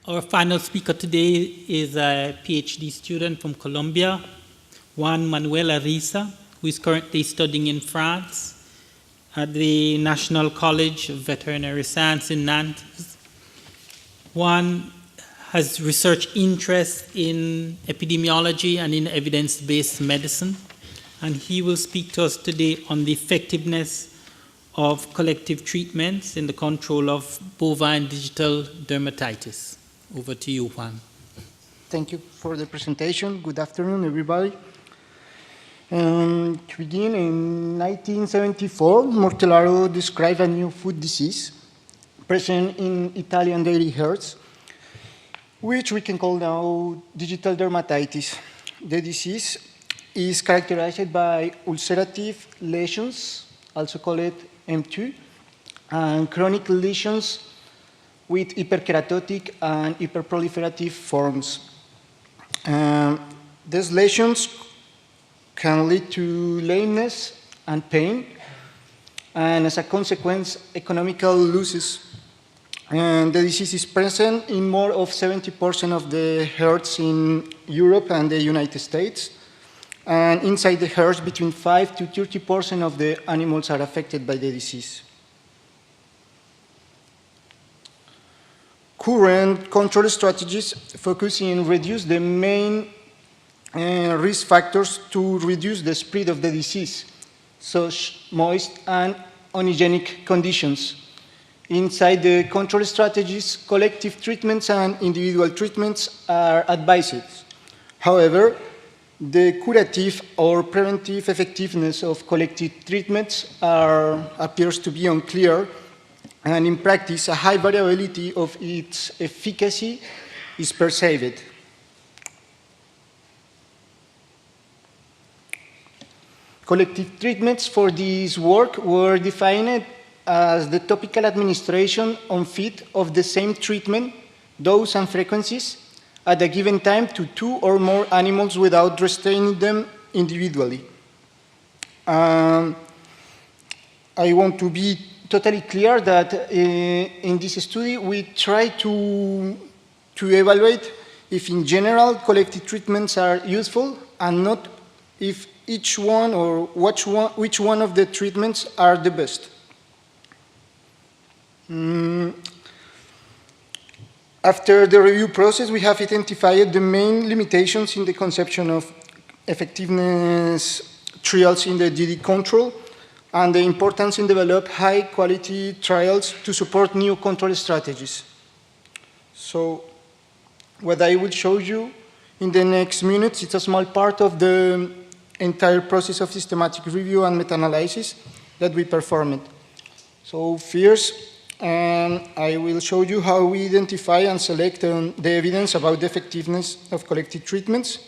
Our final speaker today is a PhD student from Colombia, Juan Manuel Ariza, who is currently studying in France at the National College of Veterinary Science in Nantes. Juan has research interest in epidemiology and in evidence-based medicine, and he will speak to us today on the effectiveness of collective treatments in the control of bovine digital dermatitis. Over to you, Juan. Thank you for the presentation. Good afternoon, everybody. To begin, in 1974, Mortellaro described a new foot disease present in Italian dairy herds, which we can call now digital dermatitis. The disease is characterized by ulcerative lesions, also called M2, and chronic lesions with hyperkeratotic and hyperproliferative forms. These lesions can lead to lameness and pain, and as a consequence, economical losses. And the disease is present in more of 70% of the herds in Europe and the United States. And inside the herds, between 5 to 30% of the animals are affected by the disease. Current control strategies focus on reduce the main risk factors to reduce the spread of the disease, such moist and unhygienic conditions. Inside the control strategies, collective treatments and individual treatments are advised. However, the curative or preventive effectiveness of collective treatments appears to be unclear, and in practice, a high variability of its efficacy is perceived. Collective treatments for this work were defined as the topical administration on feet of the same treatment, dose and frequencies, at a given time to 2 or more animals without restraining them individually. I want to be totally clear that in this study we try to evaluate if in general collective treatments are useful and not if each one or which one of the treatments are the best. After the review process, we have identified the main limitations in the conception of effectiveness trials in the DD control and the importance in develop high-quality trials to support new control strategies. So what I will show you in the next minutes, it's a small part of the entire process of systematic review and meta-analysis that we performed. So first, I will show you how we identify and select the evidence about the effectiveness of collective treatments.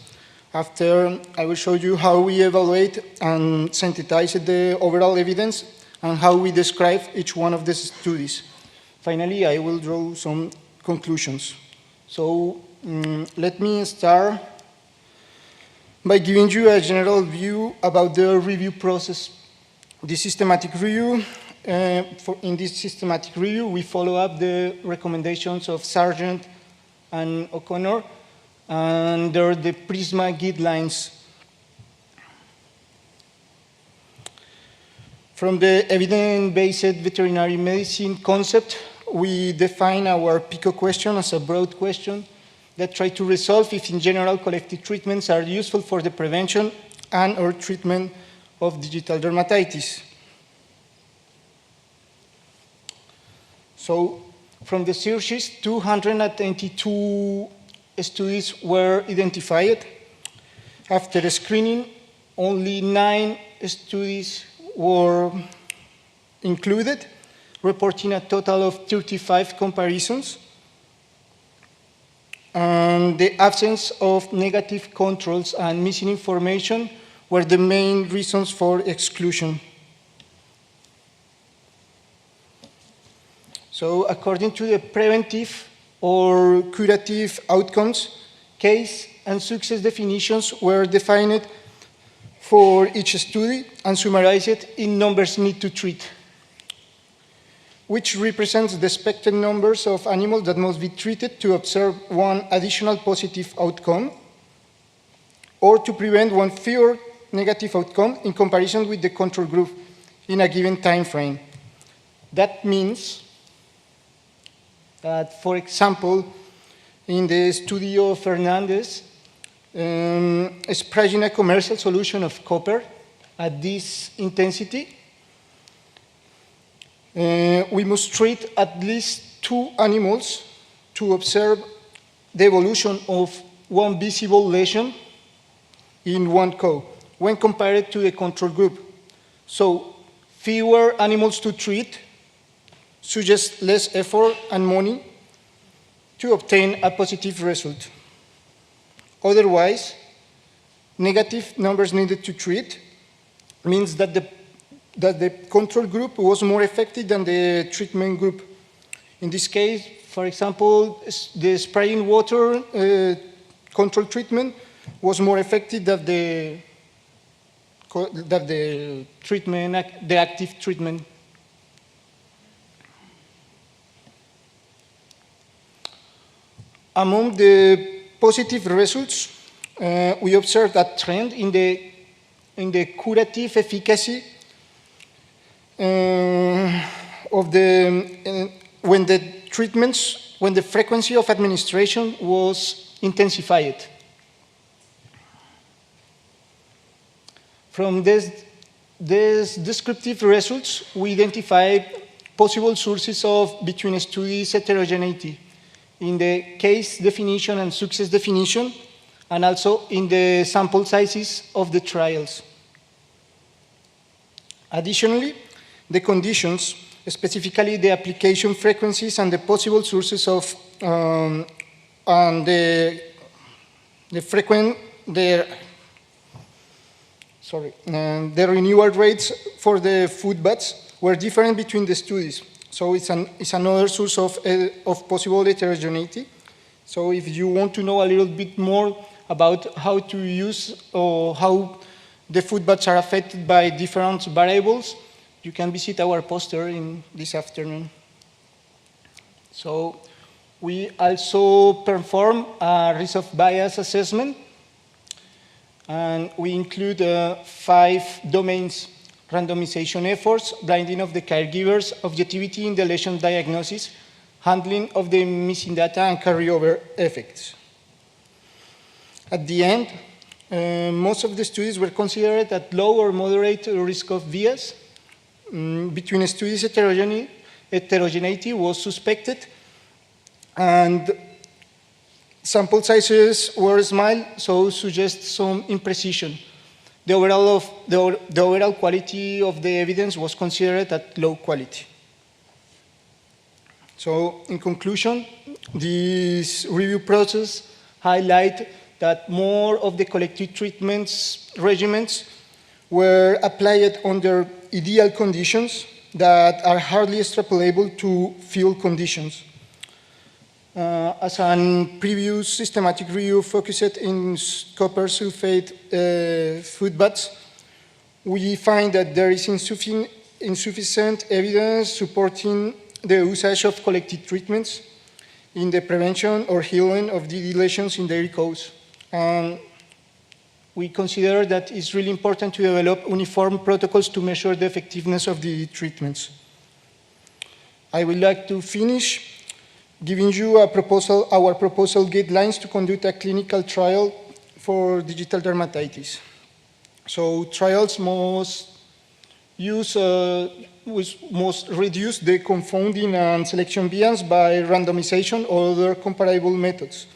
After, I will show you how we evaluate and synthesize the overall evidence and how we describe each one of these studies. Finally, I will draw some conclusions. So let me start by giving you a general view about the review process. The systematic review. In this systematic review, we follow up the recommendations of Sargent and O'Connor under the PRISMA guidelines. From the evidence-based veterinary medicine concept, we define our PICO question as a broad question that tries to resolve if in general collective treatments are useful for the prevention and or treatment of digital dermatitis. So from the searches, 222 studies were identified. After screening, only 9 studies were included, reporting a total of 35 comparisons. And the absence of negative controls and missing information were the main reasons for exclusion. So according to the preventive or curative outcomes, case and success definitions were defined for each study and summarized in numbers need to treat. which represents the expected numbers of animals that must be treated to observe one additional positive outcome, or to prevent one fewer negative outcome in comparison with the control group in a given time frame. That means that, for example, in the study of Fernandez, spraying a commercial solution of copper at this intensity, we must treat at least 2 animals to observe the evolution of one visible lesion in one cow when compared to the control group. So fewer animals to treat suggests less effort and money to obtain a positive result. Otherwise, negative numbers needed to treat means that the control group was more effective than the treatment group. In this case, for example, the spraying water control treatment was more effective than the active treatment. Among the positive results, we observed a trend in the curative efficacy of when the frequency of administration was intensified. From these descriptive results, we identified possible sources of between studies heterogeneity in the case definition and success definition, and also in the sample sizes of the trials. Additionally, the conditions, specifically the application frequencies and the possible sources of and the renewal rates for the Footbaths were different between the studies. So it's another source of possible heterogeneity. So if you want to know a little bit more about how to use or how the Footbaths are affected by different variables, you can visit our poster in this afternoon. So we also perform a risk of bias assessment, and we include 5 domains: randomization efforts, blinding of the caregivers, objectivity in the lesion diagnosis, handling of the missing data, and carryover effects. At the end, most of the studies were considered at low or moderate risk of bias. Between studies, heterogeneity was suspected, and sample sizes were small, so suggest some imprecision. The overall quality of the evidence was considered at low quality. So, in conclusion, this review process highlights that more of the collective treatments regimens were applied under ideal conditions that are hardly extrapolable to field conditions. As a previous systematic review focused in copper sulfate Footbaths, we find that there is insufficient evidence supporting the usage of collective treatments in the prevention or healing of DD lesions in dairy cows. We consider that it's really important to develop uniform protocols to measure the effectiveness of the treatments. I would like to finish giving you our proposal guidelines to conduct a clinical trial for digital dermatitis. So trials must reduce the confounding and selection bias by randomization or other comparable methods.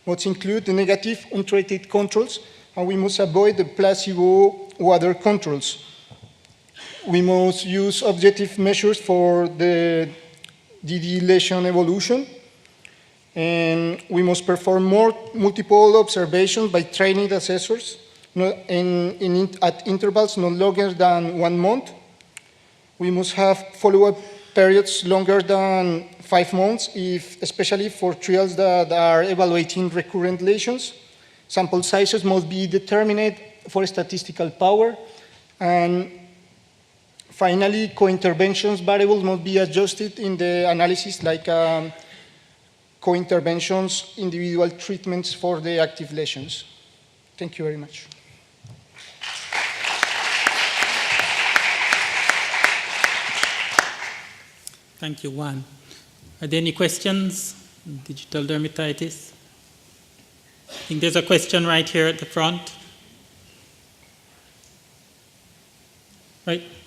Must include the negative untreated controls, and we must avoid the placebo or other controls. We must use objective measures for the DD lesion evolution, and we must perform multiple observations by trained assessors at intervals no longer than 1 month. We must have follow-up periods longer than 5 months, especially for trials that are evaluating recurrent lesions. Sample sizes must be determined for statistical power, and Finally, co-interventions variables must be adjusted in the analysis, like co-interventions, individual treatments for the active lesions. Thank you very much. Thank you, Juan. Are there any questions? Digital dermatitis? I think there's a question right here at the front.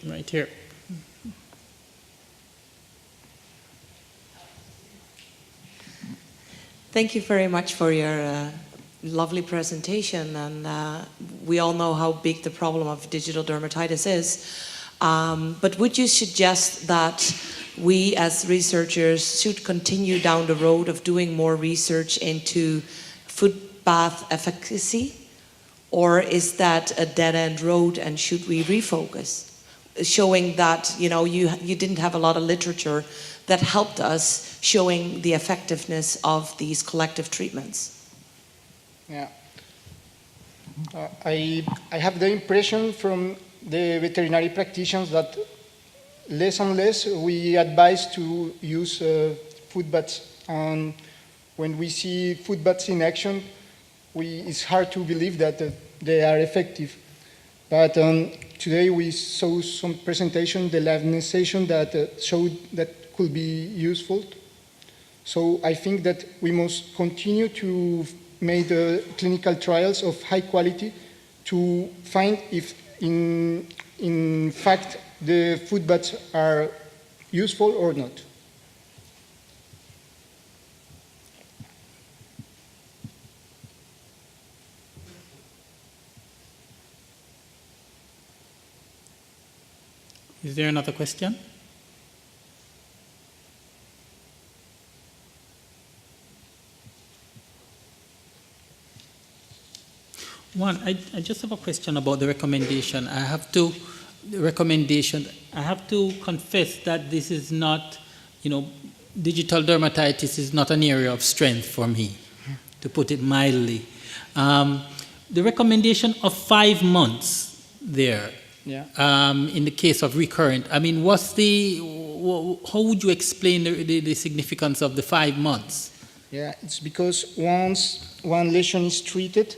Right here. Thank you very much for your lovely presentation, and we all know how big the problem of digital dermatitis is. But would you suggest that we as researchers should continue down the road of doing more research into footbath efficacy, or is that a dead-end road and should we refocus? Showing that, you know, you didn't have a lot of literature that helped us showing the effectiveness of these collective treatments. Yeah. I have the impression from the veterinary practitioners that less and less we advise to use footbaths. And when we see footbaths in action, it's hard to believe that they are effective. But today we saw some presentation, the live session that showed that could be useful. So I think that we must continue to make the clinical trials of high quality to find if in fact the footbaths are useful or not. Is there another question? One, I just have a question about the recommendation. I have to confess that this is not, digital dermatitis is not an area of strength for me, to put it mildly. The recommendation of 5 months there, in the case of recurrent, I mean, how would you explain the significance of the 5 months? Yeah, it's because once one lesion is treated,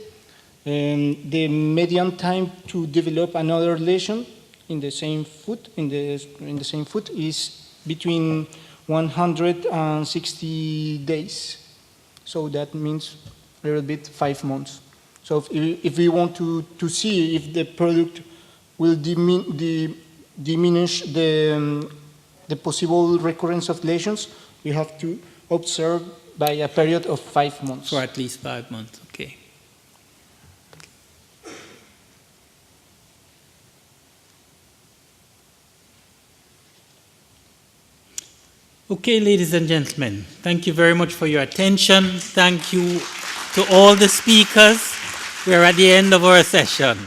the median time to develop another lesion in the same foot is between 160 days. So that means a little bit 5 months. So if we want to see if the product will diminish the possible recurrence of lesions, we have to observe by a period of 5 months. For at least 5 months, okay. Okay, ladies and gentlemen, thank you very much for your attention. Thank you to all the speakers. We're at the end of our session.